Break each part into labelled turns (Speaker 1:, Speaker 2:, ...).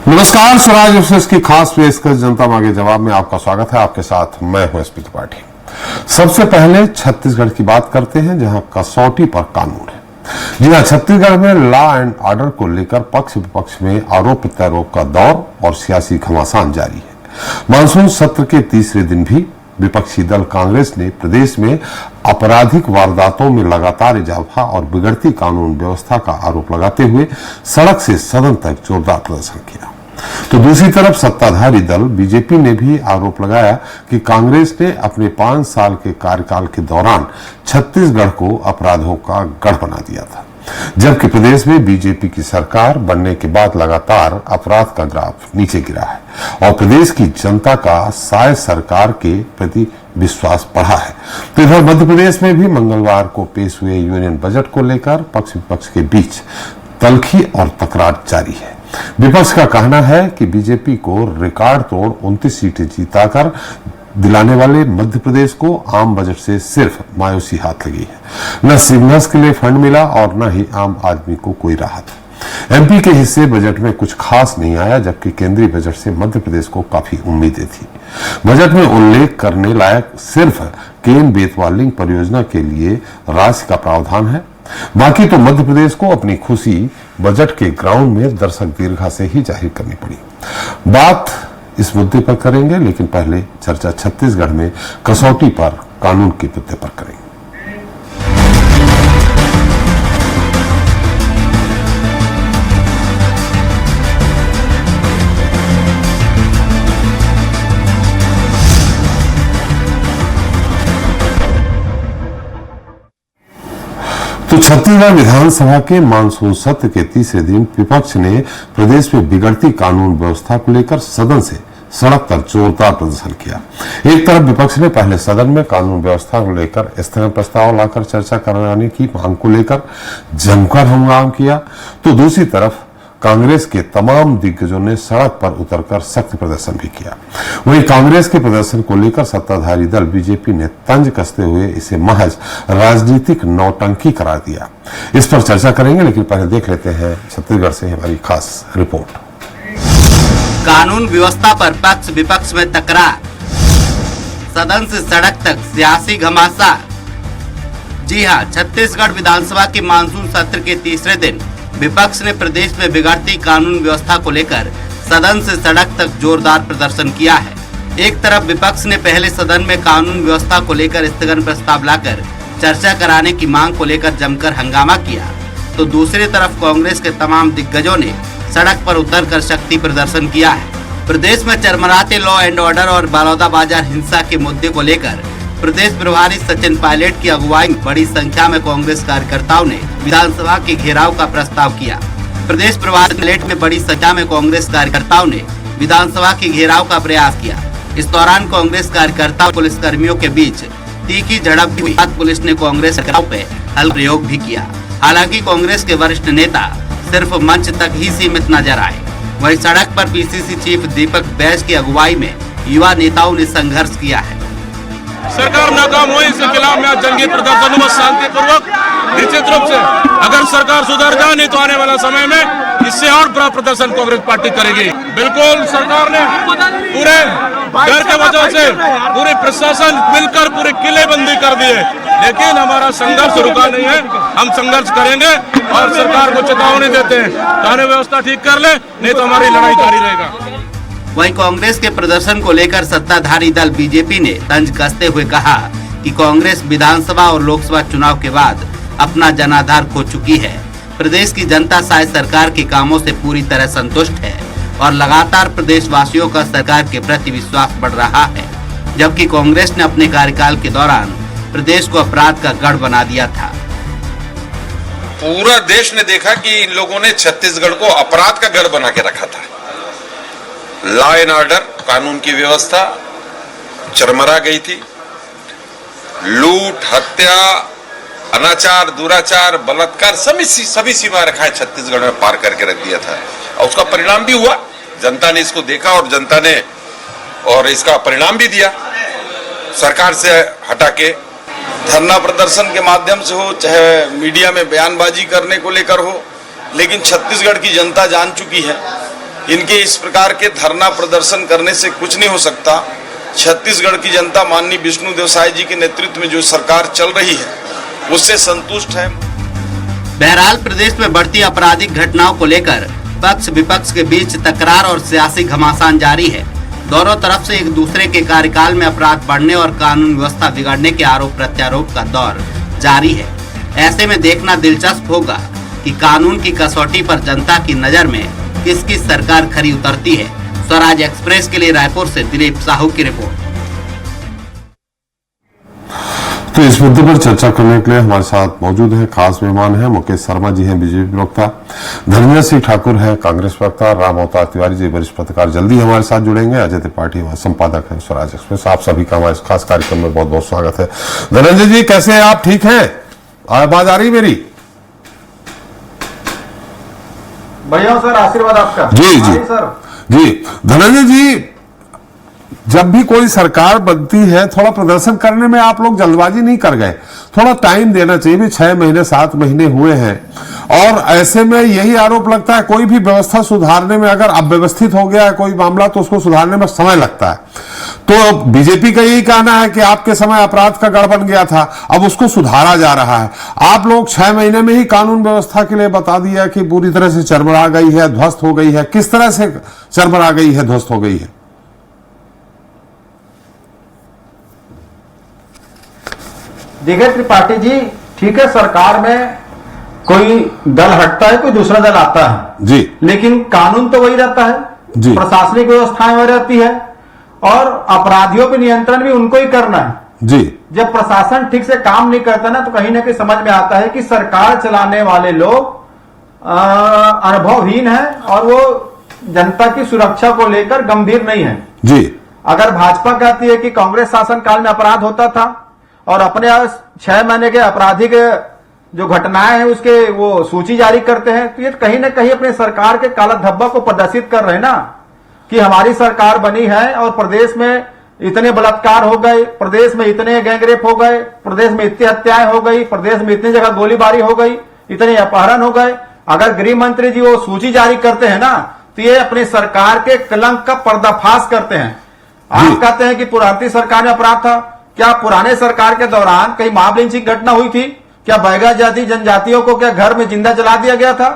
Speaker 1: नमस्कार, स्वराज एक्सप्रेस की खास पेशकश जनता मांगे जवाब में आपका स्वागत है। आपके साथ मैं हूं एसपी त्रिपाठी। सबसे पहले छत्तीसगढ़ की बात करते हैं, जहां कसौटी पर कानून है। जी हां, छत्तीसगढ़ में लॉ एंड ऑर्डर को लेकर पक्ष विपक्ष में आरोप प्रत्यारोप का दौर और सियासी घमासान जारी है। मानसून सत्र के तीसरे दिन भी विपक्षी दल कांग्रेस ने प्रदेश में आपराधिक वारदातों में लगातार इजाफा और बिगड़ती कानून व्यवस्था का आरोप लगाते हुए सड़क से सदन तक जोरदार प्रदर्शन किया। तो दूसरी तरफ सत्ताधारी दल बीजेपी ने भी आरोप लगाया कि कांग्रेस ने अपने 5 साल के कार्यकाल के दौरान छत्तीसगढ़ को अपराधों का गढ़ बना दिया था, जबकि प्रदेश में बीजेपी की सरकार बनने के बाद लगातार अपराध का ग्राफ नीचे गिरा है और प्रदेश की जनता का शायद सरकार के प्रति विश्वास बढ़ा है। तो इधर मध्य प्रदेश में भी मंगलवार को पेश हुए यूनियन बजट को लेकर पक्ष विपक्ष के बीच तल्खी और तकरार जारी है। विपक्ष का कहना है कि बीजेपी को रिकॉर्ड तोड़ 29 सीटें जीताकर दिलाने वाले मध्य प्रदेश को आम बजट से सिर्फ मायूसी हाथ लगी है। न सिग्नल्स के लिए फंड मिला और न ही आम आदमी को कोई राहत। एमपी के हिस्से बजट में कुछ खास नहीं आया, जबकि केंद्रीय बजट से मध्य प्रदेश को काफी उम्मीदें थी। बजट में उल्लेख करने लायक सिर्फ केन बेतवा लिंक परियोजना के लिए राशि का प्रावधान है। बाकी तो मध्य प्रदेश को अपनी खुशी बजट के ग्राउंड में दर्शक दीर्घा से ही जाहिर करनी पड़ी। बात इस मुद्दे पर करेंगे, लेकिन पहले चर्चा छत्तीसगढ़ में कसौटी पर कानून के मुद्दे पर करेंगे। तो छत्तीसगढ़ विधानसभा के मानसून सत्र के तीसरे दिन विपक्ष ने प्रदेश में बिगड़ती कानून व्यवस्था को लेकर सदन से सड़क तक जोरदार प्रदर्शन किया। एक तरफ विपक्ष ने पहले सदन में कानून व्यवस्था को लेकर स्थगन प्रस्ताव लाकर चर्चा कराने की मांग को लेकर जमकर हंगामा किया, तो दूसरी तरफ कांग्रेस के तमाम दिग्गजों ने सड़क पर उतरकर सख्त प्रदर्शन भी किया। वहीं कांग्रेस के प्रदर्शन को लेकर सत्ताधारी दल बीजेपी ने तंज कसते हुए इसे महज राजनीतिक नौटंकी करार दिया। इस पर चर्चा करेंगे, लेकिन पहले देख लेते हैं छत्तीसगढ़ से हमारी खास रिपोर्ट।
Speaker 2: कानून व्यवस्था पर पक्ष विपक्ष में तकरार, सदन से सड़क तक सियासी घमासान। जी हां, छत्तीसगढ़ विधानसभा के मानसून सत्र के तीसरे दिन विपक्ष ने प्रदेश में बिगड़ती कानून व्यवस्था को लेकर सदन से सड़क तक जोरदार प्रदर्शन किया है। एक तरफ विपक्ष ने पहले सदन में कानून व्यवस्था को लेकर स्थगन प्रस्ताव लाकर चर्चा कराने की मांग को लेकर जमकर हंगामा किया, तो दूसरी तरफ कांग्रेस के तमाम दिग्गजों ने सड़क पर उतरकर शक्ति प्रदर्शन किया है। प्रदेश में चरमराते लॉ एंड ऑर्डर और बलौदाबाजार हिंसा के मुद्दे को लेकर प्रदेश प्रभारी सचिन पायलट की अगुवाई में बड़ी संख्या में कांग्रेस कार्यकर्ताओं ने विधानसभा के घेराव का प्रस्ताव किया। प्रदेश प्रभारी पायलट में बड़ी संख्या में कांग्रेस कार्यकर्ताओं ने विधानसभा के घेराव का प्रयास किया। इस दौरान कांग्रेस कार्यकर्ता पुलिस कर्मियों के बीच तीखी झड़प हुई। पुलिस ने कांग्रेस कार्यकर्ताओं पर हल प्रयोग भी किया। हालांकि कांग्रेस के वरिष्ठ नेता सिर्फ मंच तक ही सीमित नजर आए। वहीं सड़क पर पीसीसी चीफ दीपक बैज की अगुवाई में युवा नेताओं ने संघर्ष किया है।
Speaker 3: सरकार नाकाम हुई, इसके खिलाफ में जंगी प्रदर्शन हुआ शांतिपूर्वक। निश्चित रूप से अगर सरकार सुधर जाए नहीं तो आने वाला समय में इससे और बड़ा प्रदर्शन कांग्रेस पार्टी करेगी। बिल्कुल सरकार ने पूरे डर के वजह से पूरे प्रशासन मिलकर पूरे किलेबंदी कर दिए, लेकिन हमारा संघर्ष रुका नहीं है। हम संघर्ष करेंगे और सरकार को चेतावनी देते हैं, कानून व्यवस्था ठीक कर ले, नहीं तो हमारी लड़ाई जारी रहेगा।
Speaker 2: वहीं कांग्रेस के प्रदर्शन को लेकर सत्ताधारी दल बीजेपी ने तंज कसते हुए कहा कि कांग्रेस विधानसभा और लोकसभा चुनाव के बाद अपना जनाधार खो चुकी है। प्रदेश की जनता शायद सरकार के कामों से पूरी तरह संतुष्ट है और लगातार प्रदेशवासियों का सरकार के प्रति विश्वास बढ़ रहा है, जबकि कांग्रेस ने अपने कार्यकाल के दौरान प्रदेश को अपराध का गढ़ बना दिया था।
Speaker 4: पूरा देश ने देखा कि इन लोगों ने छत्तीसगढ़ को अपराध का गढ़ बना के रखा था। लॉ एंड ऑर्डर, कानून की व्यवस्था चरमरा गई थी। लूट, हत्या, अनाचार, दुराचार, बलात्कार सभी सीमा रेखाएं छत्तीसगढ़ में पार करके रख दिया था और उसका परिणाम भी हुआ। जनता ने इसको देखा और जनता ने और इसका परिणाम भी दिया। सरकार से हटा के
Speaker 5: धरना प्रदर्शन के माध्यम से हो, चाहे मीडिया में बयानबाजी करने को लेकर हो, लेकिन छत्तीसगढ़ की जनता जान चुकी है इनके इस प्रकार के धरना प्रदर्शन करने से कुछ नहीं हो सकता। छत्तीसगढ़ की जनता माननीय विष्णुदेव साय जी के नेतृत्व में जो सरकार चल रही है उससे संतुष्ट है।
Speaker 2: बहरहाल प्रदेश में बढ़ती आपराधिक घटनाओं को लेकर पक्ष विपक्ष के बीच तकरार और सियासी घमासान जारी है। दोनों तरफ से एक दूसरे के कार्यकाल में अपराध बढ़ने और कानून व्यवस्था बिगड़ने के आरोप प्रत्यारोप का दौर जारी है। ऐसे में देखना दिलचस्प होगा कि कानून की कसौटी पर जनता की नजर में किसकी सरकार खरी उतरती है। स्वराज एक्सप्रेस के लिए रायपुर से दिलीप साहू की रिपोर्ट।
Speaker 1: तो इस मुद्दे पर चर्चा करने के लिए हमारे साथ मौजूद हैं खास मेहमान हैं। मुकेश शर्मा जी हैं, बीजेपी प्रवक्ता, धर्मेंद्र सिंह ठाकुर हैं, कांग्रेस प्रवक्ता, राम अवतार तिवारी जी वरिष्ठ पत्रकार जल्दी हमारे साथ जुड़ेंगे, अजय त्रिपाठी हमारे संपादक हैं स्वराज एक्सप्रेस। आप सभी का हमारे खास कार्यक्रम में बहुत बहुत स्वागत है। धर्मेंद्र जी कैसे हैं आप? ठीक हैं? आवाज आ रही मेरी?
Speaker 6: बढ़िया सर, आशीर्वाद आपका।
Speaker 1: जी जी
Speaker 6: सर
Speaker 1: जी। धनंजय जी, जब भी कोई सरकार बनती है थोड़ा प्रदर्शन करने में आप लोग जल्दबाजी नहीं कर गए, थोड़ा टाइम देना चाहिए। भी 6 महीने 7 महीने हुए हैं और ऐसे में यही आरोप लगता है कोई भी व्यवस्था सुधारने में, अगर अव्यवस्थित हो गया है कोई मामला तो उसको सुधारने में समय लगता है। तो बीजेपी का यही कहना है कि आपके समय अपराध का गढ़ बन गया था, अब उसको सुधारा जा रहा है। आप लोग 6 महीने में ही कानून व्यवस्था के लिए बता दिया कि पूरी तरह से चरमरा गई है, ध्वस्त हो गई है। किस तरह से चरमरा गई है, ध्वस्त हो गई है?
Speaker 6: देखिए त्रिपाठी जी, ठीक है, सरकार में कोई दल हटता है, कोई दूसरा दल आता है
Speaker 1: जी,
Speaker 6: लेकिन कानून तो वही रहता है
Speaker 1: जी।
Speaker 6: प्रशासनिक व्यवस्थाएं वही रहती है और अपराधियों पे नियंत्रण भी उनको ही करना है
Speaker 1: जी।
Speaker 6: जब प्रशासन ठीक से काम नहीं करता ना, तो कहीं ना कहीं समझ में आता है कि सरकार चलाने वाले लोग अनुभवहीन है और वो जनता की सुरक्षा को लेकर गंभीर नहीं है
Speaker 1: जी।
Speaker 6: अगर भाजपा कहती है कि कांग्रेस शासन काल में अपराध होता था और अपने 6 महीने के आपराधिक जो घटनाएं हैं उसके वो सूची जारी करते हैं, तो ये कहीं ना कहीं अपने सरकार के काला धब्बा को प्रदर्शित कर रहे हैं ना कि हमारी सरकार बनी है और प्रदेश में इतने बलात्कार हो गए, प्रदेश में इतने गैंगरेप हो गए, प्रदेश में इतनी हत्याएं हो गई, प्रदेश में इतनी जगह गोलीबारी हो गई, इतने अपहरण हो गए। अगर गृह मंत्री जी वो सूची जारी करते हैं ना, तो ये अपनी सरकार के कलंक का पर्दाफाश करते हैं। आप कहते हैं कि पुरानी सरकार में अपराध था, क्या पुराने सरकार के दौरान कहीं मॉब लिंचिंग घटना हुई थी? क्या बैगा जाति जनजातियों को क्या घर में जिंदा जला दिया गया था?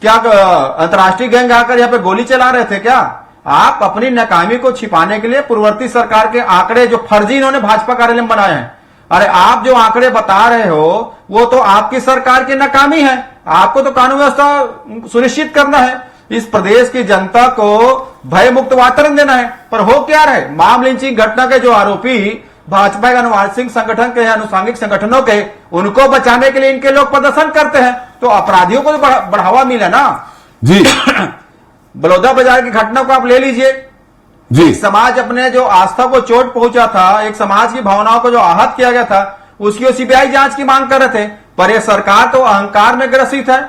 Speaker 6: क्या अंतर्राष्ट्रीय गैंग आकर यहाँ पे गोली चला रहे थे? क्या आप अपनी नाकामी को छिपाने के लिए पूर्ववर्ती सरकार के आंकड़े जो फर्जी इन्होंने भाजपा कार्यालय में बनाए हैं, अरे आप जो आंकड़े बता रहे हो वो तो आपकी सरकार की नाकामी है। आपको तो कानून व्यवस्था सुनिश्चित करना है, इस प्रदेश की जनता को भय मुक्त वातावरण देना है, पर हो क्या रहे? मॉब लिंचिंग घटना के जो आरोपी भाजपा के अनुवांशिक संगठन के अनुसांगिक संगठनों के, उनको बचाने के लिए इनके लोग प्रदर्शन करते हैं, तो अपराधियों को तो बढ़ावा मिला ना जी। बलौदा बाजार की घटना को आप ले लीजिए जी। समाज अपने जो आस्था को चोट पहुंचा था, एक समाज की भावनाओं को जो आहत किया गया था, उसकी सीबीआई जांच की मांग कर रहे थे, पर यह सरकार तो अहंकार में ग्रसित है।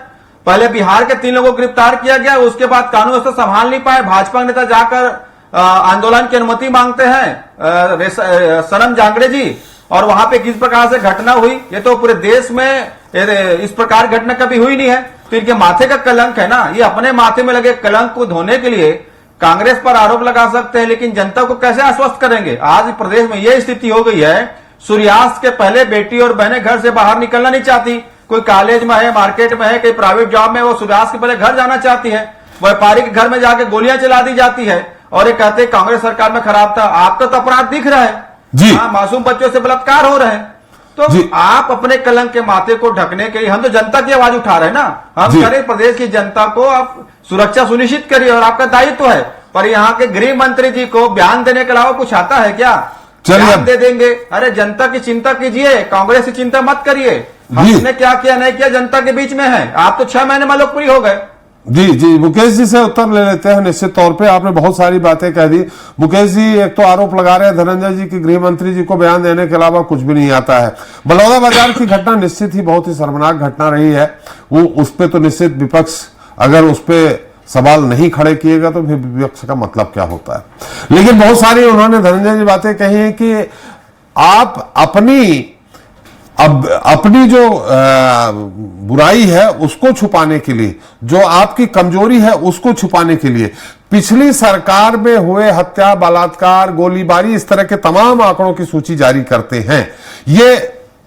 Speaker 6: पहले बिहार के 3 लोगों को गिरफ्तार किया गया, उसके बाद कानून व्यवस्था संभाल नहीं पाए, भाजपा नेता जाकर आंदोलन की अनुमति मांगते हैं सनम जांगड़े जी, और वहां पे किस प्रकार से घटना हुई, ये तो पूरे देश में इस प्रकार घटना कभी हुई नहीं है। तो इनके माथे का कलंक है ना, ये अपने माथे में लगे कलंक को धोने के लिए कांग्रेस पर आरोप लगा सकते हैं, लेकिन जनता को कैसे आश्वस्त करेंगे? आज प्रदेश में यह स्थिति हो गई है, सूर्यास्त के पहले बेटी और बहनें घर से बाहर निकलना नहीं चाहती। कोई कॉलेज में है, मार्केट में है, कोई प्राइवेट जॉब में, वो सूर्यास्त के पहले घर जाना चाहती है। व्यापारी के घर में जाके गोलियां चला दी जाती है और ये कहते कांग्रेस सरकार में खराब था। आपका तो अपराध दिख रहा है जी, मासूम बच्चों से बलात्कार हो रहे हैं, तो आप अपने कलंक के माथे को ढकने के लिए, हम तो जनता की आवाज उठा रहे हैं ना, हम कह रहे प्रदेश की जनता को आप सुरक्षा सुनिश्चित करिए और आपका दायित्व है। पर यहाँ के गृह मंत्री जी को बयान देने के अलावा कुछ आता है क्या? बयान दे देंगे, अरे जनता की चिंता कीजिए, कांग्रेस की चिंता मत करिए। हमने क्या किया नहीं किया जनता के बीच में है। आप तो 6 महीने में लोकप्रिय हो गए।
Speaker 1: जी जी, मुकेश जी से उत्तर ले लेते हैं। निश्चित तौर पे आपने बहुत सारी बातें कह दी। मुकेश जी एक तो आरोप लगा रहे हैं धनंजय जी की गृह मंत्री जी को बयान देने के अलावा कुछ भी नहीं आता है। बलौदा बाजार की घटना निश्चित ही बहुत ही शर्मनाक घटना रही है, वो उस पर तो निश्चित विपक्ष अगर उस पर सवाल नहीं खड़े किएगा तो फिर विपक्ष का मतलब क्या होता है। लेकिन बहुत सारी उन्होंने धनंजय जी बातें कही है कि आप अपनी अब अपनी जो बुराई है उसको छुपाने के लिए, जो आपकी कमजोरी है उसको छुपाने के लिए पिछली सरकार में हुए हत्या, बलात्कार, गोलीबारी, इस तरह के तमाम आंकड़ों की सूची जारी करते हैं। ये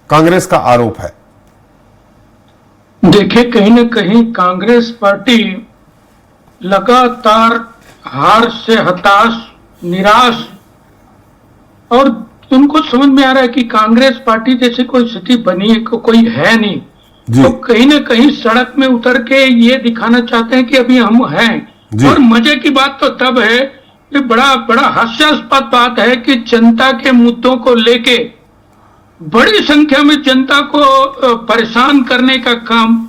Speaker 1: कांग्रेस का आरोप है।
Speaker 7: देखिए, कहीं ना कहीं कांग्रेस पार्टी लगातार हार से हताश, निराश, और उनको समझ में आ रहा है कि कांग्रेस पार्टी जैसे कोई स्थिति बनी है कोई है नहीं, तो कहीं ना कहीं सड़क में उतर के ये दिखाना चाहते हैं कि अभी हम हैं। और मजे की बात तो तब है, ये बड़ा हास्यास्पद बात है कि जनता के मुद्दों को लेके बड़ी संख्या में जनता को परेशान करने का काम।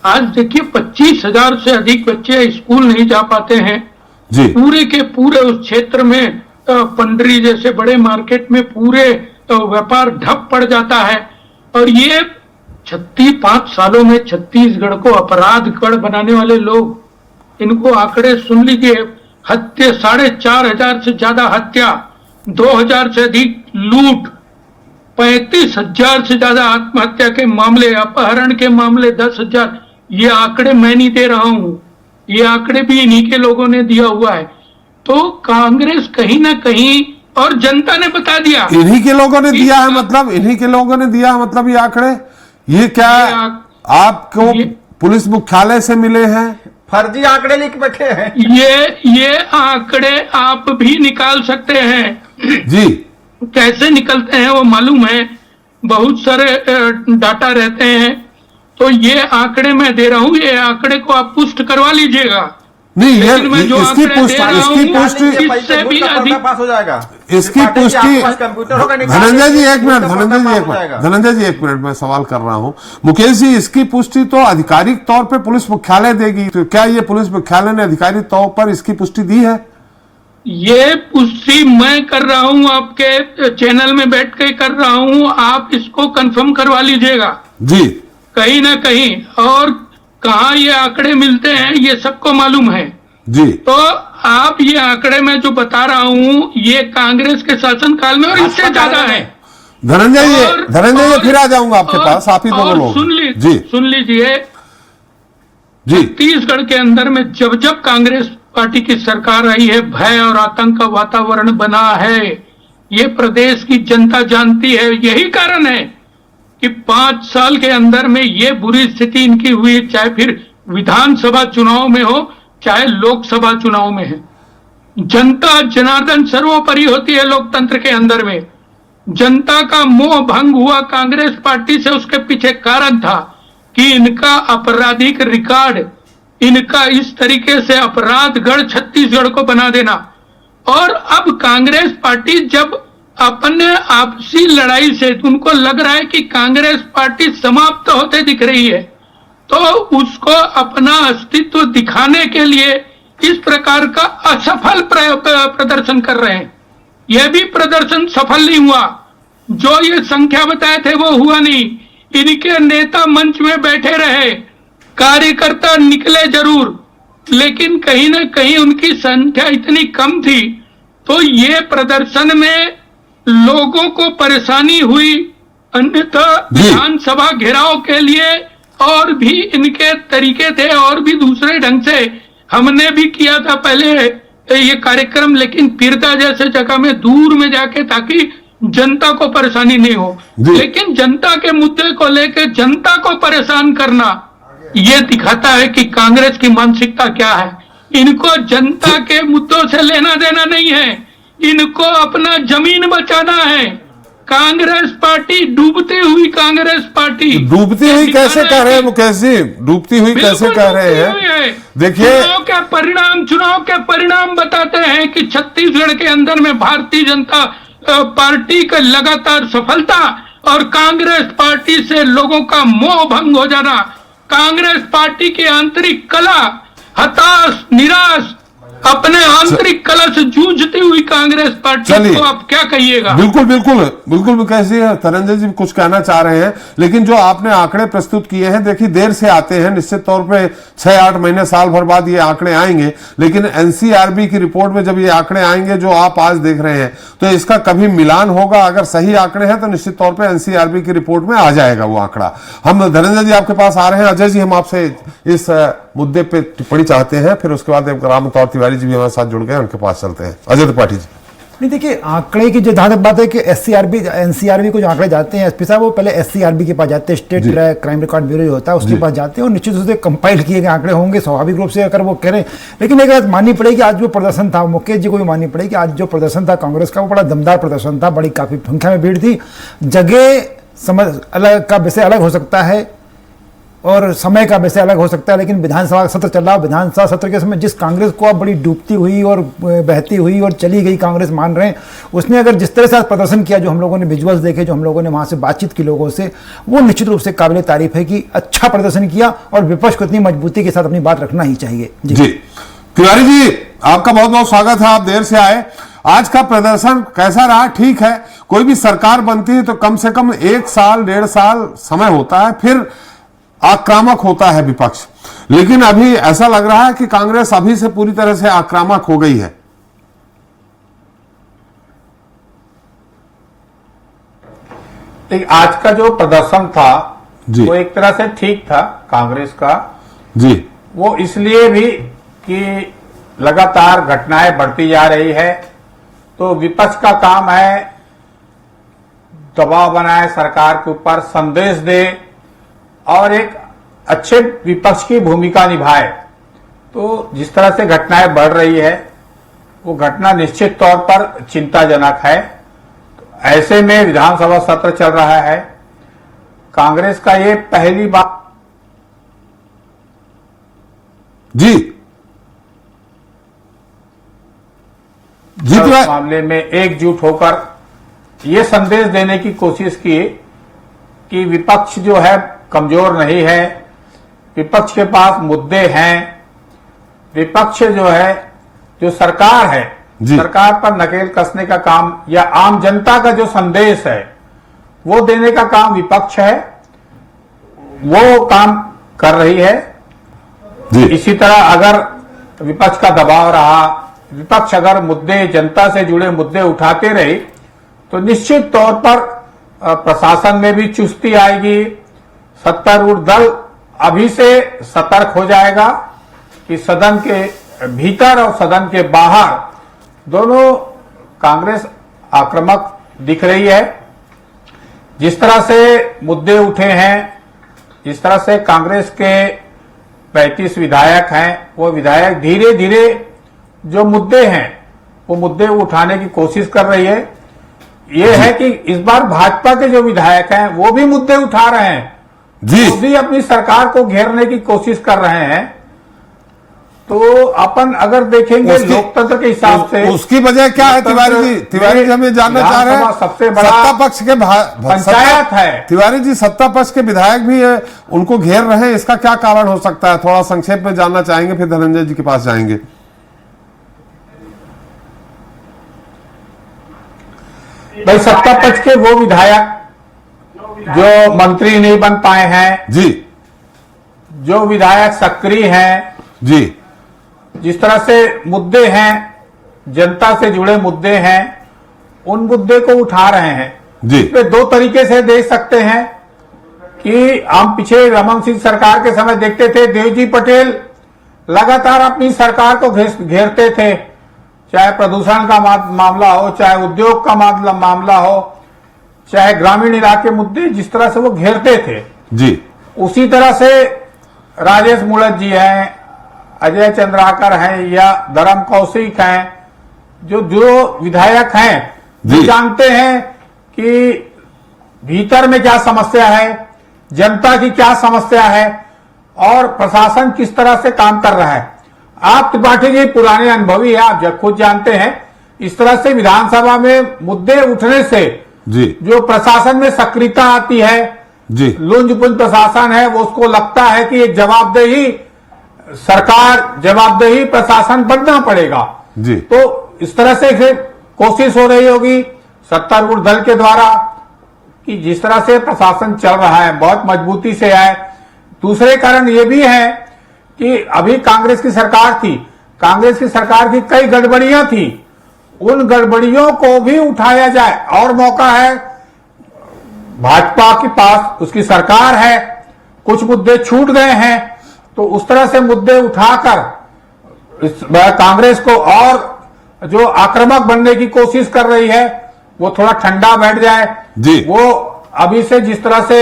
Speaker 7: आज देखिए 25,000 से अधिक बच्चे स्कूल नहीं जा पाते हैं जी। पूरे के पूरे उस क्षेत्र में पंडरी जैसे बड़े मार्केट में पूरे व्यापार ठप पड़ जाता है। और ये 5 सालों में छत्तीसगढ़ को अपराधगढ़ बनाने वाले लोग, इनको आंकड़े सुन लीजिए। हत्या 4,500 से ज्यादा हत्या, 2,000 से अधिक लूट, 35,000 से ज्यादा आत्महत्या के मामले, अपहरण के मामले 10,000। ये आंकड़े मैं नहीं दे रहा हूं, ये आंकड़े भी इन्हीं के लोगों ने दिया हुआ है। तो कांग्रेस कहीं ना कहीं, और जनता ने बता दिया,
Speaker 1: इन्हीं के लोगों ने दिया है, मतलब इन्हीं के लोगों ने दिया है, मतलब ये आंकड़े, ये क्या आपको पुलिस मुख्यालय से मिले हैं?
Speaker 6: फर्जी आंकड़े लिख बैठे हैं।
Speaker 7: ये आंकड़े आप भी निकाल सकते हैं
Speaker 1: जी।
Speaker 7: कैसे निकलते हैं वो मालूम है, बहुत सारे डाटा रहते हैं। तो ये आंकड़े मैं दे रहा हूँ, ये आंकड़े को आप पुष्ट करवा लीजिएगा।
Speaker 1: नहीं, ये
Speaker 7: इसकी पुष्टि
Speaker 6: पास हो जाएगा।
Speaker 1: इसकी पुष्टि
Speaker 6: कंप्यूटर होगा,
Speaker 1: धनंजय जी एक मिनट, धनंजय जी एक मिनट, मैं सवाल कर रहा हूं। मुकेश जी, इसकी पुष्टि तो आधिकारिक तौर पे पुलिस मुख्यालय देगी, तो क्या ये पुलिस मुख्यालय ने आधिकारिक तौर पर इसकी पुष्टि दी है?
Speaker 7: ये पुष्टि मैं कर रहा हूं, आपके चैनल में बैठ के कर रहा हूं, आप इसको कंफर्म करवा लीजिएगा
Speaker 1: जी।
Speaker 7: कहीं ना कहीं, और कहाँ ये आंकड़े मिलते हैं ये सबको मालूम है
Speaker 1: जी।
Speaker 7: तो आप ये आंकड़े मैं जो बता रहा हूँ ये कांग्रेस के शासनकाल में और इससे ज्यादा है।
Speaker 1: धनंजय जी फिर आ जाऊंगा आपके पास, आप ही दोनों लोग
Speaker 7: सुन लीजिए
Speaker 1: जी।
Speaker 7: छत्तीसगढ़ के अंदर में जब जब कांग्रेस पार्टी की सरकार आई है, भय और आतंक का वातावरण बना है। ये प्रदेश की जनता जानती है। यही कारण है कि 5 साल के अंदर में ये बुरी स्थिति इनकी हुई, चाहे फिर विधानसभा चुनाव में हो चाहे लोकसभा चुनाव में है। जनता जनार्दन सर्वोपरि होती है लोकतंत्र के अंदर में। जनता का मोह भंग हुआ कांग्रेस पार्टी से, उसके पीछे कारण था कि इनका आपराधिक रिकॉर्ड, इनका इस तरीके से अपराधगढ़ छत्तीसगढ़ को बना देना। और अब कांग्रेस पार्टी जब अपने आपसी लड़ाई से उनको लग रहा है कि कांग्रेस पार्टी समाप्त होते दिख रही है, तो उसको अपना अस्तित्व दिखाने के लिए इस प्रकार का असफल प्रदर्शन कर रहे हैं। यह भी प्रदर्शन सफल नहीं हुआ। जो ये संख्या बताए थे वो हुआ नहीं। इनके नेता मंच में बैठे रहे, कार्यकर्ता निकले जरूर, लेकिन कहीं ना कहीं उनकी संख्या इतनी कम थी, तो ये प्रदर्शन में लोगों को परेशानी हुई। अन्यथा विधानसभा घेराव के लिए और भी इनके तरीके थे, और भी दूसरे ढंग से हमने भी किया था पहले ये कार्यक्रम, लेकिन पीरता जैसे जगह में दूर में जाके, ताकि जनता को परेशानी नहीं हो। लेकिन जनता के मुद्दे को लेकर जनता को परेशान करना, ये दिखाता है कि कांग्रेस की मानसिकता क्या है। इनको जनता के मुद्दों से लेना देना नहीं है, इनको अपना जमीन बचाना है। कांग्रेस पार्टी डूबती हुई, कांग्रेस पार्टी
Speaker 1: डूबती हुई कैसे कह रहे हैं मुकेश जी? डूबती हुई कैसे कह रहे हैं? देखिए,
Speaker 7: चुनाव के परिणाम बताते हैं कि छत्तीसगढ़ के अंदर में भारतीय जनता पार्टी का लगातार सफलता और कांग्रेस पार्टी से लोगों का मोह भंग हो जाना, कांग्रेस पार्टी की आंतरिक कला, हताश, निराश, अपने आंतरिक कला से जूझती हुई कांग्रेस पार्टी
Speaker 1: चलिए।
Speaker 7: को आप क्या कहिएगा?
Speaker 1: बिल्कुल बिल्कुल बिल्कुल कैसी है, धनंजय जी कुछ कहना चाह रहे हैं, लेकिन जो आपने आंकड़े प्रस्तुत किए हैं, देखिए देर से आते हैं, निश्चित तौर पे 6-8 महीने साल भर बाद ये आंकड़े आएंगे, लेकिन एनसीआरबी की रिपोर्ट में जब ये आंकड़े आएंगे जो आप आज देख रहे हैं, तो इसका कभी मिलान होगा। अगर सही आंकड़े हैं तो निश्चित तौर पर एनसीआरबी की रिपोर्ट में आ जाएगा वो आंकड़ा। हम धनंजय जी आपके पास आ रहे हैं। अजय जी, हम आपसे इस मुद्दे पे टिप्पणी चाहते हैं, फिर उसके बाद रामतौर तिवारी जी भी हमारे साथ जुड़ गए, उनके पास चलते हैं। अजय त्रिपाठी जी।
Speaker 8: नहीं, देखिए आंकड़े की जो जहां तक बात है कि एससीआरबी एनसीआरबी को जो आंकड़े जाते हैं एसपी साहब, वो पहले एससीआरबी के पास जाते हैं, स्टेट क्राइम रिकॉर्ड ब्यूरो जो होता है उसके पास जाते हैं, और निश्चित रूप से कंपाइल किए गए आंकड़े होंगे स्वाभाविक रूप से, अगर वो कह रहे हैं। लेकिन एक बात माननी पड़ेगी, आज जो प्रदर्शन था, मुकेश जी को भी माननी पड़ेगी, आज जो प्रदर्शन था कांग्रेस का, वो बड़ा दमदार प्रदर्शन था, बड़ी काफी संख्या में भीड़ थी। जगह समझ अलग का विषय अलग हो सकता है और समय का वैसे अलग हो सकता है, लेकिन विधानसभा सत्र चल रहा है। विधानसभा सत्र के समय जिस कांग्रेस को अब बड़ी डूबती हुई और बहती हुई और चली गई कांग्रेस मान रहे हैं, उसने अगर जिस तरह से प्रदर्शन किया, जो हम लोगों ने विजुअल्स देखे, जो हम लोगों ने वहां से बातचीत की लोगों से, वो निश्चित रूप से काबिल तारीफ है कि अच्छा प्रदर्शन किया और विपक्ष को इतनी मजबूती के साथ अपनी बात रखना ही चाहिए।
Speaker 1: जी तिवारी जी, आपका बहुत बहुत स्वागत है, आप देर से आए। आज का प्रदर्शन कैसा रहा? ठीक है, कोई भी सरकार बनती है तो कम से कम 1 साल 1.5 साल समय होता है, फिर आक्रामक होता है विपक्ष, लेकिन अभी ऐसा लग रहा है कि कांग्रेस अभी से पूरी तरह से आक्रामक हो गई है।
Speaker 6: आज का जो प्रदर्शन था
Speaker 1: जी,
Speaker 6: वो एक तरह से ठीक था कांग्रेस का
Speaker 1: जी,
Speaker 6: वो इसलिए भी कि लगातार घटनाएं बढ़ती जा रही है, तो विपक्ष का काम है दबाव बनाए सरकार के ऊपर, संदेश दे और एक अच्छे विपक्ष की भूमिका निभाए। तो जिस तरह से घटनाएं बढ़ रही है वो घटना निश्चित तौर पर चिंताजनक है। ऐसे में विधानसभा सत्र चल रहा है, कांग्रेस का ये पहली बार
Speaker 1: जी
Speaker 6: इस मामले में एकजुट होकर ये संदेश देने की कोशिश की कि विपक्ष जो है कमजोर नहीं है, विपक्ष के पास मुद्दे हैं, विपक्ष जो है, जो सरकार है, सरकार पर नकेल कसने का काम या आम जनता का जो संदेश है वो देने का काम विपक्ष है, वो काम कर रही है। इसी तरह अगर विपक्ष का दबाव रहा, विपक्ष अगर मुद्दे, जनता से जुड़े मुद्दे उठाते रहे, तो निश्चित तौर पर प्रशासन में भी चुस्ती आएगी, सत्तारूढ़ दल अभी से सतर्क हो जाएगा कि सदन के भीतर और सदन के बाहर दोनों कांग्रेस आक्रामक दिख रही है। जिस तरह से मुद्दे उठे हैं, जिस तरह से कांग्रेस के 35 विधायक हैं, वो विधायक धीरे धीरे जो मुद्दे हैं वो मुद्दे उठाने की कोशिश कर रही है। ये है कि इस बार भाजपा के जो विधायक हैं वो भी मुद्दे उठा रहे हैं, वो भी अपनी सरकार को घेरने की कोशिश कर रहे हैं। तो अपन अगर देखेंगे लोकतंत्र के हिसाब से
Speaker 1: उसकी वजह क्या है तिवारी जी? तिवारी जी हम ये जानना चाह रहे हैं,
Speaker 6: सबसे बड़ा
Speaker 1: सत्ता पक्ष के
Speaker 6: पंचायत है।
Speaker 1: तिवारी जी, सत्ता पक्ष के विधायक भी है, उनको घेर रहे हैं, इसका क्या कारण हो सकता है? थोड़ा संक्षेप में जानना चाहेंगे, फिर धनंजय जी के पास जाएंगे।
Speaker 6: भाई, सत्ता पक्ष के वो विधायक जो मंत्री नहीं बन पाए हैं
Speaker 1: जी, जो
Speaker 6: विधायक सक्रिय हैं
Speaker 1: जी,
Speaker 6: जिस तरह से मुद्दे हैं, जनता से जुड़े मुद्दे हैं, उन मुद्दे को उठा रहे हैं जी। इसमें 2 तरीके से देख सकते हैं कि हम पीछे रमन सिंह सरकार के समय देखते थे, देवजी पटेल लगातार अपनी सरकार को घेरते थे, चाहे प्रदूषण का मामला हो, चाहे उद्योग का मामला हो, चाहे ग्रामीण इलाके मुद्दे, जिस तरह से वो घेरते थे
Speaker 1: जी। उसी
Speaker 6: तरह से राजेश मूणत जी हैं, अजय चंद्राकर हैं या धर्म कौशिक हैं, जो विधायक हैं, वो जानते हैं कि भीतर में क्या समस्या है, जनता की क्या समस्या है और प्रशासन किस तरह से काम कर रहा है। आप त्रिपाठी जी पुराने अनुभवी हैं, आप जब खुद जानते हैं, इस तरह से विधानसभा में मुद्दे उठने से जी, जो प्रशासन में सक्रियता आती है जी, लुंज पुंज प्रशासन है, वो उसको लगता है कि एक जवाबदेही सरकार जवाबदेही प्रशासन बनना पड़ेगा
Speaker 1: जी।
Speaker 6: तो इस तरह से कोशिश हो रही होगी सत्तारूढ़ दल के द्वारा कि जिस तरह से प्रशासन चल रहा है बहुत मजबूती से है। दूसरे कारण ये भी है कि अभी कांग्रेस की सरकार थी, कांग्रेस की सरकार की कई गड़बड़ियां थी, उन गड़बड़ियों को भी उठाया जाए और मौका है। भाजपा के पास उसकी सरकार है, कुछ मुद्दे छूट गए हैं तो उस तरह से मुद्दे उठाकर कांग्रेस को और जो आक्रामक बनने की कोशिश कर रही है वो थोड़ा ठंडा बैठ जाए
Speaker 1: जी।
Speaker 6: वो अभी से जिस तरह से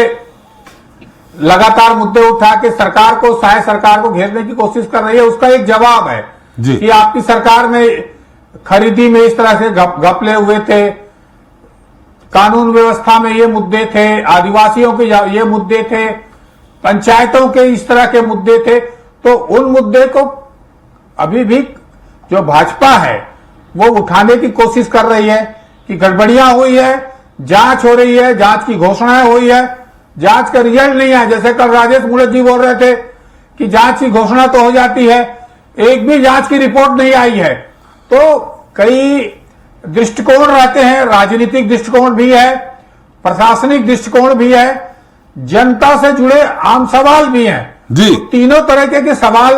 Speaker 6: लगातार मुद्दे उठा के सरकार को सरकार को घेरने की कोशिश कर रही है उसका एक जवाब है
Speaker 1: जी।
Speaker 6: कि आपकी सरकार में खरीदी में इस तरह से घपले हुए थे, कानून व्यवस्था में ये मुद्दे थे, आदिवासियों के ये मुद्दे थे, पंचायतों के इस तरह के मुद्दे थे। तो उन मुद्दे को अभी भी जो भाजपा है वो उठाने की कोशिश कर रही है कि गड़बड़ियां हुई है, जांच हो रही है, जांच की घोषणाएं हुई है, जांच का रिजल्ट नहीं है। जैसे कल राजेश मूलत जी बोल रहे थे कि जांच की घोषणा तो हो जाती है, एक भी जांच की रिपोर्ट नहीं आई है। तो कई दृष्टिकोण रहते हैं, राजनीतिक दृष्टिकोण भी है, प्रशासनिक दृष्टिकोण भी है, जनता से जुड़े आम सवाल भी हैं
Speaker 1: जी।
Speaker 6: तो तीनों तरह के सवाल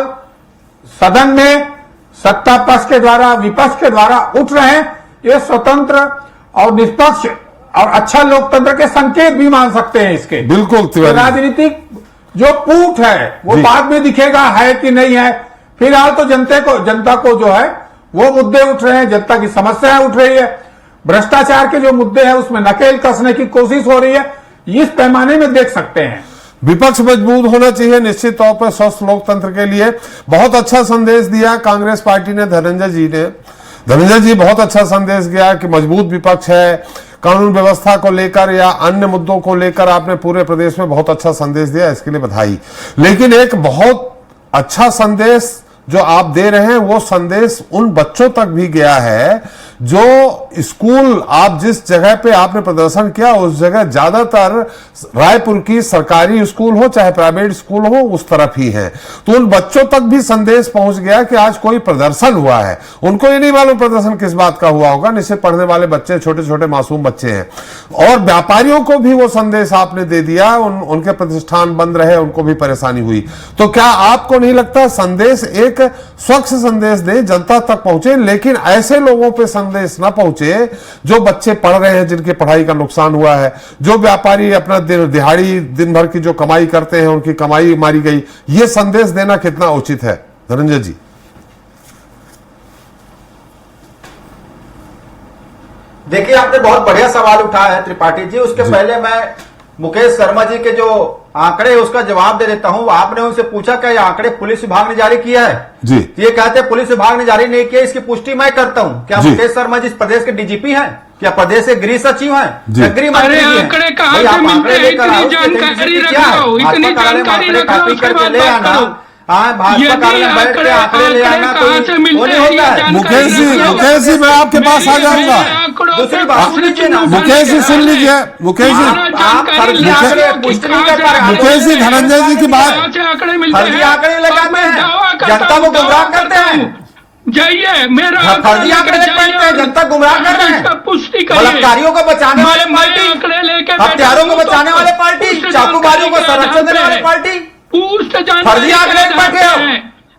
Speaker 6: सदन में सत्ता पक्ष के द्वारा विपक्ष के द्वारा उठ रहे हैं। ये स्वतंत्र और निष्पक्ष और अच्छा लोकतंत्र के संकेत भी मान सकते हैं इसके।
Speaker 1: बिल्कुल तिवारी।
Speaker 6: राजनीतिक जो पूठ है वो बाद में दिखेगा है कि नहीं है। फिलहाल तो जनता को जो है वो मुद्दे उठ रहे हैं, जनता की समस्याएं उठ रही है, भ्रष्टाचार के जो मुद्दे हैं उसमें नकेल कसने की कोशिश हो रही है। इस पैमाने में देख सकते हैं
Speaker 1: विपक्ष मजबूत होना चाहिए निश्चित तौर पर स्वस्थ लोकतंत्र के लिए। बहुत अच्छा संदेश दिया कांग्रेस पार्टी ने, धनंजय जी बहुत अच्छा संदेश दिया कि मजबूत विपक्ष है। कानून व्यवस्था को लेकर या अन्य मुद्दों को लेकर आपने पूरे प्रदेश में बहुत अच्छा संदेश दिया, इसके लिए बधाई। लेकिन एक बहुत अच्छा संदेश जो आप दे रहे हैं वो संदेश उन बच्चों तक भी गया है जो स्कूल, आप जिस जगह पे आपने प्रदर्शन किया उस जगह ज्यादातर रायपुर की सरकारी स्कूल हो चाहे प्राइवेट स्कूल हो उस तरफ ही है। तो उन बच्चों तक भी संदेश पहुंच गया कि आज कोई प्रदर्शन हुआ है। उनको ये नहीं मालूम प्रदर्शन किस बात का हुआ होगा, निश्चित पढ़ने वाले बच्चे, छोटे छोटे मासूम बच्चे हैं। और व्यापारियों को भी वो संदेश आपने दे दिया, उनके प्रतिष्ठान बंद रहे, उनको भी परेशानी हुई। तो क्या आपको नहीं लगता संदेश एक स्वच्छ संदेश दे, जनता तक पहुंचे, लेकिन ऐसे लोगों पे संदेश ना पहुंचे जो बच्चे पढ़ रहे हैं, जिनकी पढ़ाई का नुकसान हुआ है, जो व्यापारी अपना दिहाड़ी दिन भर की जो कमाई करते हैं उनकी कमाई मारी गई। ये संदेश देना कितना उचित है धनंजय जी?
Speaker 6: देखिए आपने बहुत बढ़िया सवाल उठाया है त्रिपाठी जी। उसके पहले मैं मुकेश शर्मा जी के जो आंकड़े है उसका जवाब दे देता हूं। आपने उनसे पूछा क्या ये आंकड़े पुलिस विभाग ने जारी किया है
Speaker 1: जी।
Speaker 6: ये कहते हैं पुलिस विभाग ने जारी नहीं किया, इसकी पुष्टि मैं करता हूं। क्या मुकेश शर्मा जी इस प्रदेश के डीजीपी हैं? क्या प्रदेश के गृह सचिव हैं? गृह मंत्री हैं?
Speaker 7: आंकड़े कहाँ से मिलते हैं? इतनी जानकारी रखो, इतनी जानकारी रखो, उसके बाद बात करो।
Speaker 6: भाजपा कार्यालय बैठ के आंकड़े ले आना वो नहीं होता है।
Speaker 1: मुकेश जी मैं आपके पास आ जाऊंगा।
Speaker 6: दूसरी बात सुन लीजिए ना,
Speaker 1: मुकेश जी सुन लीजिए। मुकेश जी धनंजय जी की बात,
Speaker 6: फर्जी आंकड़े लगाते हैं, जनता को गुमराह करते हैं।
Speaker 7: जाइए, मेरा
Speaker 6: फर्जी आंकड़े लगाते हैं, जनता गुमराह कर रहे हैं।
Speaker 7: पुष्टि
Speaker 6: बलात्कारियों को बचाने वाले पार्टी, हत्यारों को बचाने वाले पार्टी, चाकूबाजों को संरक्षण देने वाले पार्टी, फर्जी आंकड़े बैठे हो,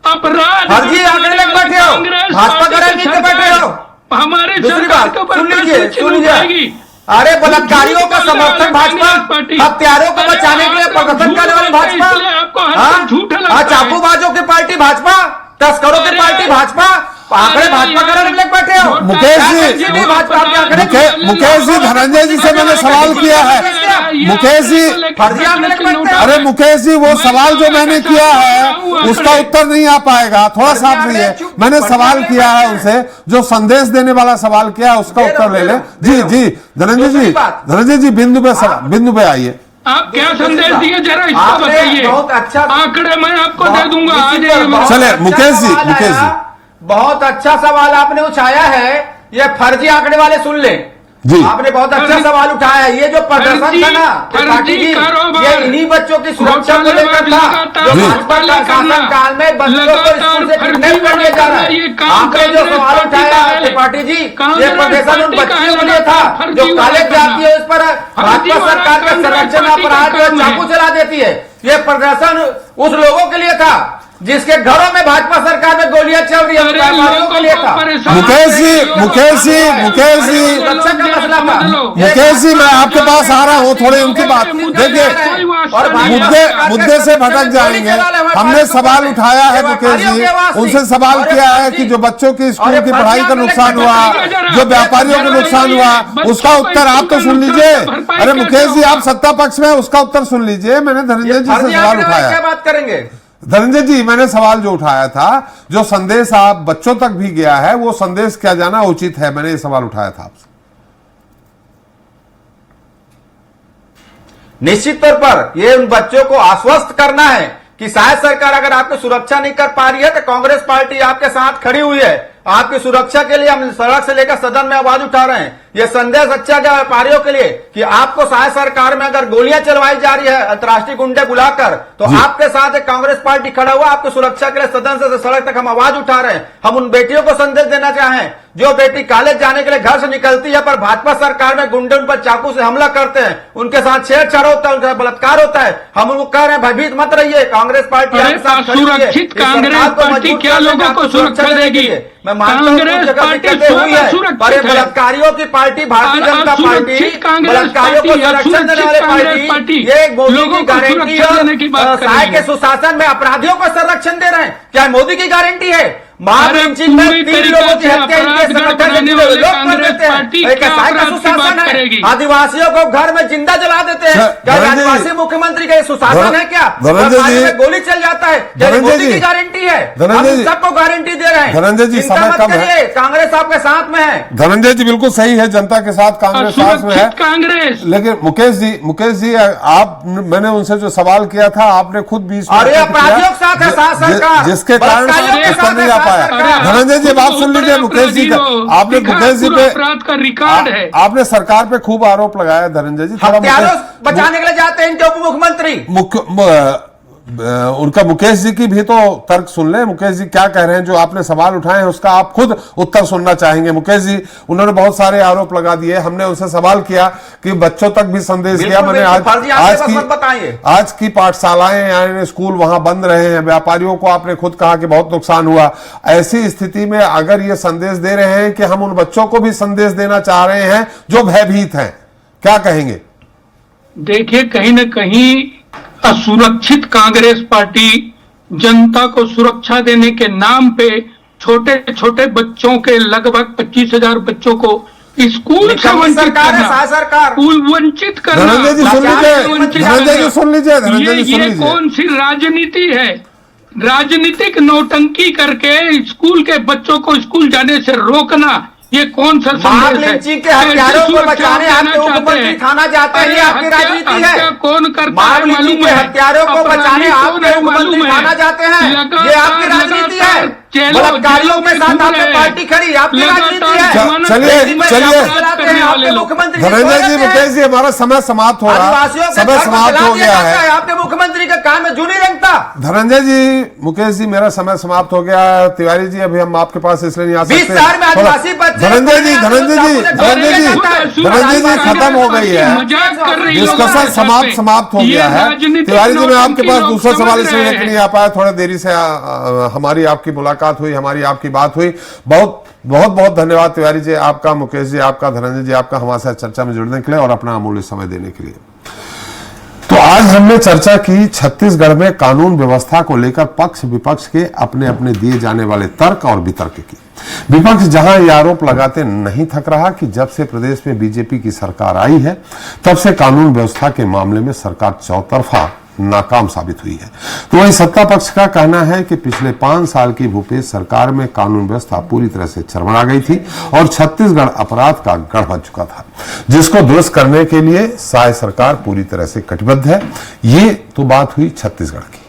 Speaker 7: अपराध
Speaker 6: फर्जी आंकड़े लग बैठे हो, भाजपा का राजनीति बैठे हो।
Speaker 7: हमारे
Speaker 6: दूसरी बात सुन लीजिए, अरे बलात्कारियों का समर्थन भाजपा, हत्यारों को बचाने के लिए प्रदर्शन करने वाली भाजपा, चाकूबाजों की पार्टी भाजपा, तस्करों की पार्टी भाजपा, आंकड़े भाजपा करने के लिए बैठे हो।
Speaker 1: मुकेश जी धनंजय जी से मैंने सवाल किया है। मुकेश जी, अरे मुकेश जी वो सवाल जो मैंने किया है उसका उत्तर नहीं आ पाएगा, थोड़ा साफ नहीं है। मैंने सवाल किया है उनसे, जो संदेश देने वाला सवाल किया है उसका उत्तर ले ले। जी धनंजय जी बिंदु पे आइए।
Speaker 7: आप क्या संदेश दिए जरा इसको बताइए।
Speaker 6: बहुत अच्छा
Speaker 7: आंकड़े मैं आपको दे दूंगा, आ जाइए।
Speaker 1: चले मुकेश जी
Speaker 6: बहुत अच्छा सवाल आपने उठाया है। ये फर्जी आंकड़े वाले सुन ले,
Speaker 1: जी।
Speaker 6: आपने बहुत अच्छा सवाल उठाया है। ये जो प्रदर्शन था ना पार्टी जी, ये इन्हीं बच्चों की सुरक्षा को लेकर था जो भाजपा का शासन काल में बच्चों को स्कूल से किडनैप कर लिया जा रहा है। आपने जो सवाल उठाया त्रिपाठी जी, ये प्रदर्शन उन बच्चियों के लिए था जो कॉलेज जाती है, उस पर भाजपा सरकार का संरक्षण अपराध जो चाकू चला देती है। ये प्रदर्शन उस लोगों के लिए था जिसके घरों में भाजपा सरकार में गोलियां चल रही है, व्यापारियों के लिए था।
Speaker 1: मुकेश जी
Speaker 6: सुरक्षा का मसला था।
Speaker 1: मुकेश जी, मैं आपके पास आ रहा हूँ, थोड़ी उनकी बात देखिए, मुद्दे से भटक जाएंगे। हमने सवाल उठाया है मुकेश जी, उनसे सवाल किया है कि जो बच्चों की स्कूल की पढ़ाई का नुकसान हुआ, जो व्यापारियों को नुकसान हुआ, उसका उत्तर आप तो सुन लीजिए। अरे मुकेश जी, आप सत्ता पक्ष में, उसका उत्तर सुन लीजिए। मैंने धनंजय जी से सवाल उठाया।
Speaker 6: क्या बात करेंगे
Speaker 1: धनंजय जी, मैंने सवाल जो उठाया था, जो संदेश आप बच्चों तक भी गया है, वो संदेश क्या जाना उचित है? मैंने ये सवाल उठाया था आपसे।
Speaker 6: निश्चित तौर पर ये उन बच्चों को आश्वस्त करना है कि शायद सरकार अगर आपकी सुरक्षा नहीं कर पा रही है तो कांग्रेस पार्टी आपके साथ खड़ी हुई है। आपकी सुरक्षा के लिए हम सड़क से लेकर सदन में आवाज उठा रहे हैं। ये संदेश अच्छा है व्यापारियों के लिए कि आपको शायद सरकार में अगर गोलियां चलवाई जा रही है अंतर्राष्ट्रीय गुंडे बुलाकर, तो आपके साथ एक कांग्रेस पार्टी खड़ा हुआ। आपकी सुरक्षा के लिए सदन से सड़क तक हम आवाज उठा रहे हैं। हम उन बेटियों को संदेश देना चाहें जो बेटी कॉलेज जाने के लिए घर से निकलती है, पर भाजपा सरकार में गुंडे उन पर चाकू से हमला करते हैं, उनके साथ छेड़छाड़ होता है, उनका बलात्कार होता है। हम उनको कह रहे हैं भयभीत मत रहिए, कांग्रेस पार्टी आपके साथ खड़ी है।
Speaker 7: सुरक्षित कांग्रेस पार्टी क्या लोगों को सुरक्षा देगी?
Speaker 6: मैं मानता हूं दिक्कतें हुई है, पर ये बलात्कारियों की पार्टी भारतीय जनता पार्टी, बलात्कारियों को संरक्षण देने वाली पार्टी, ये मोदी की गारंटी और सहाय के सुशासन में अपराधियों को संरक्षण दे रहे हैं। क्या मोदी की गारंटी है? महालक्ष्मी में 3 लोगों की हत्या इनके समर्थन के लोग कर देते हैं। सहाय का सुशासन है। आदिवासियों को घर में जिंदा जला देते हैं। क्या आदिवासी मुख्यमंत्री का सुशासन है? क्या में गोली चल जाता है? क्या मोदी की गारंटी है? हम सबको गारंटी दे रहे हैं।
Speaker 1: धनंजय जी, समय कम है,
Speaker 6: कांग्रेस आपके साथ में है।
Speaker 1: धनंजय जी बिल्कुल सही है, जनता के साथ कांग्रेस साथ में है।
Speaker 7: कांग्रेस
Speaker 1: लेकिन मुकेश जी आप, मैंने उनसे जो सवाल किया था, आपने खुद 20
Speaker 6: और ये अपराधियों के साथ है सरकार,
Speaker 1: जिसके कारण नहीं आ पाया। धनंजय जी, बात सुन लीजिए मुकेश जी का। आपने मुकेश जी पे
Speaker 7: अपराध का रिकॉर्ड है।
Speaker 1: आपने सरकार पे खूब आरोप लगाया धनंजय जी।
Speaker 6: हत्यारों बचाने के लिए जाते हैं इनके उप मुख्यमंत्री।
Speaker 1: उनका मुकेश जी की भी तो तर्क सुन ले। मुकेश जी क्या कह रहे हैं? जो आपने सवाल उठाए हैं उसका आप खुद उत्तर सुनना चाहेंगे। मुकेश जी, उन्होंने बहुत सारे आरोप लगा दिए। हमने उनसे सवाल किया कि बच्चों तक भी संदेश दिया। मैंने आज की पाठशालाएं यानी स्कूल वहां बंद रहे हैं। व्यापारियों को आपने खुद कहा कि बहुत नुकसान हुआ। ऐसी स्थिति में अगर ये संदेश दे रहे हैं कि हम उन बच्चों को भी संदेश देना चाह रहे हैं जो भयभीत हैं, क्या कहेंगे?
Speaker 7: देखिए, कहीं न कहीं असुरक्षित कांग्रेस पार्टी जनता को सुरक्षा देने के नाम पे छोटे छोटे बच्चों के लगभग 25,000 बच्चों को स्कूल से वंचित करना।
Speaker 1: धनंजय जी सुन लीजिए।
Speaker 7: ये कौन सी राजनीति है? राजनीतिक नौटंकी करके स्कूल के बच्चों को स्कूल जाने से रोकना, ये कौन सा संदेश है?
Speaker 6: के हत्यारों को बचाने आपके मुख्यमंत्री थाना जाते हैं, ये आपकी राजनीति है।
Speaker 7: कौन करता है मालूम है?
Speaker 6: हत्यारों को बचाने आपके मुख्यमंत्री थाना जाते हैं, ये आपकी राजनीति है। बलात्कारियों में साथ आपकी पार्टी खड़ी, आपकी राजनीति है।
Speaker 1: चलिए
Speaker 6: मुख्यमंत्री
Speaker 1: धनंजय जी, मुकेश जी, हमारा समय समाप्त हो रहा है। समय समाप्त हो गया है।
Speaker 6: आपके मुख्यमंत्री का काम में जू नहीं रंगता।
Speaker 1: धनंजय जी, मुकेश जी, मेरा समय समाप्त हो गया। तिवारी जी, अभी हम आपके पास इसलिए नहीं आ सकते।
Speaker 6: 20 शहर में आदिवासी बच्चे।
Speaker 1: धनंजय जी खत्म हो गई है, डिस्कशन समाप्त हो गया है। तिवारी जी, मैं आपके पास दूसरा सवाल इसलिए लेकर नहीं आ पाया, थोड़ा देरी से हमारी आपकी मुलाकात हुई, हमारी आपकी बात हुई। बहुत बहुत धन्यवाद तिवारी जी आपका, मुकेश जी आपका, धनंजय जी आपका हमारे साथ चर्चा में जुड़ने के लिए और अपना अमूल्य समय देने के लिए। तो आज हमने चर्चा की छत्तीसगढ़ में कानून व्यवस्था को लेकर पक्ष विपक्ष के अपने अपने दिए जाने वाले तर्क और वितर्क की। विपक्ष जहां ये आरोप लगाते नहीं थक रहा कि जब से प्रदेश में बीजेपी की सरकार आई है तब से कानून व्यवस्था के मामले में सरकार चौतरफा नाकाम साबित हुई है। तो वही सत्ता पक्ष का कहना है कि पिछले 5 साल की भूपेश सरकार में कानून व्यवस्था पूरी तरह से चरमरा गई थी और छत्तीसगढ़ अपराध का गढ़ बन चुका था, जिसको दुरुस्त करने के लिए साय सरकार पूरी तरह से कटिबद्ध है। ये तो बात हुई छत्तीसगढ़ की।